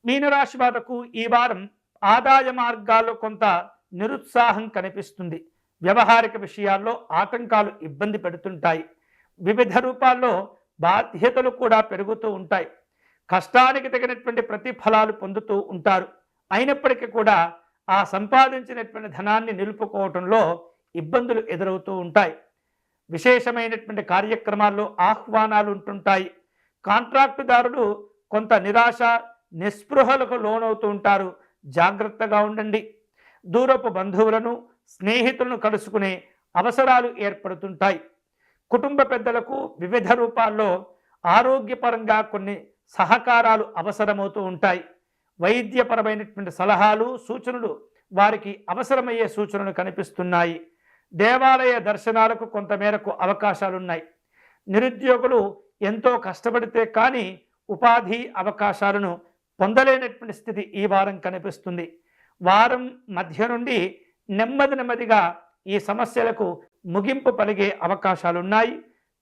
మీనరాశి వాళ్లకు ఈ వారం ఆదాయ మార్గాల్లో కొంత నిరుత్సాహం కనిపిస్తుంది. వ్యవహారిక విషయాల్లో ఆటంకాలు ఇబ్బంది పెడుతుంటాయి. వివిధ రూపాల్లో బాధ్యతలు కూడా పెరుగుతూ ఉంటాయి. కష్టానికి తగినటువంటి ప్రతిఫలాలు పొందుతూ ఉంటారు. అయినప్పటికీ కూడా ఆ సంపాదించినటువంటి ధనాన్ని నిలుపుకోవటంలో ఇబ్బందులు ఎదురవుతూ ఉంటాయి. విశేషమైనటువంటి కార్యక్రమాల్లో ఆహ్వానాలు ఉంటుంటాయి. కాంట్రాక్టుదారులు కొంత నిరాశ నిస్పృహలకు లోనవుతూ ఉంటారు. జాగ్రత్తగా ఉండండి. దూరపు బంధువులను స్నేహితులను కలుసుకునే అవసరాలు ఏర్పడుతుంటాయి. కుటుంబ పెద్దలకు వివిధ రూపాల్లో ఆరోగ్యపరంగా కొన్ని సహకారాలు అవసరమవుతూ ఉంటాయి. వైద్యపరమైనటువంటి సలహాలు సూచనలు వారికి అవసరమయ్యే సూచనలు కనిపిస్తున్నాయి. దేవాలయ దర్శనాలకు కొంతమేరకు అవకాశాలున్నాయి. నిరుద్యోగులు ఎంతో కష్టపడితే కానీ ఉపాధి అవకాశాలను పొందలేనటువంటి స్థితి ఈ వారం కనిపిస్తుంది. వారం మధ్య నుండి నెమ్మదిగా ఈ సమస్యలకు ముగింపు పలిగే అవకాశాలున్నాయి.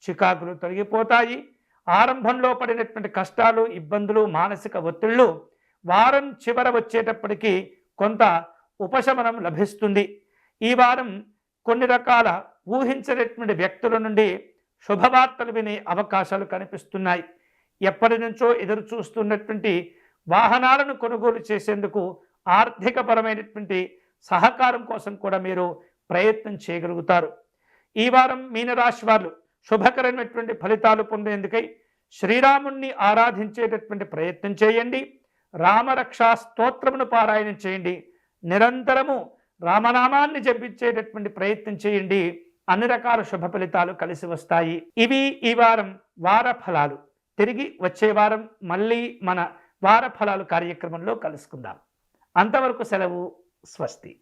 చికాకులు తొలగిపోతాయి. ఆరంభంలో పడినటువంటి కష్టాలు ఇబ్బందులు మానసిక ఒత్తిళ్లు వారం చివర వచ్చేటప్పటికీ కొంత ఉపశమనం లభిస్తుంది. ఈ వారం కొన్ని రకాల ఊహించినటువంటి వ్యక్తుల నుండి శుభవార్తలు వినే అవకాశాలు కనిపిస్తున్నాయి. ఎప్పటి నుంచో ఎదురు చూస్తున్నటువంటి వాహనాలను కొనుగోలు చేసేందుకు ఆర్థికపరమైనటువంటి సహకారం కోసం కూడా మీరు ప్రయత్నం చేయగలుగుతారు. ఈ వారం మీనరాశి వారు శుభకరమైనటువంటి ఫలితాలు పొందేందుకై శ్రీరాముణ్ణి ఆరాధించేటటువంటి ప్రయత్నం చేయండి. రామరక్షా స్తోత్రమును పారాయణం చేయండి. నిరంతరము రామనామాన్ని జపించేటటువంటి ప్రయత్నం చేయండి. అన్ని రకాల శుభ ఫలితాలు కలిసి వస్తాయి. ఇవి ఈ వారం వార ఫలాలు. తిరిగి వచ్చే వారం మళ్ళీ మన వార ఫలాలు కార్యక్రమంలో కలుసుకుందాం. అంతవరకు సెలవు. స్వస్తి.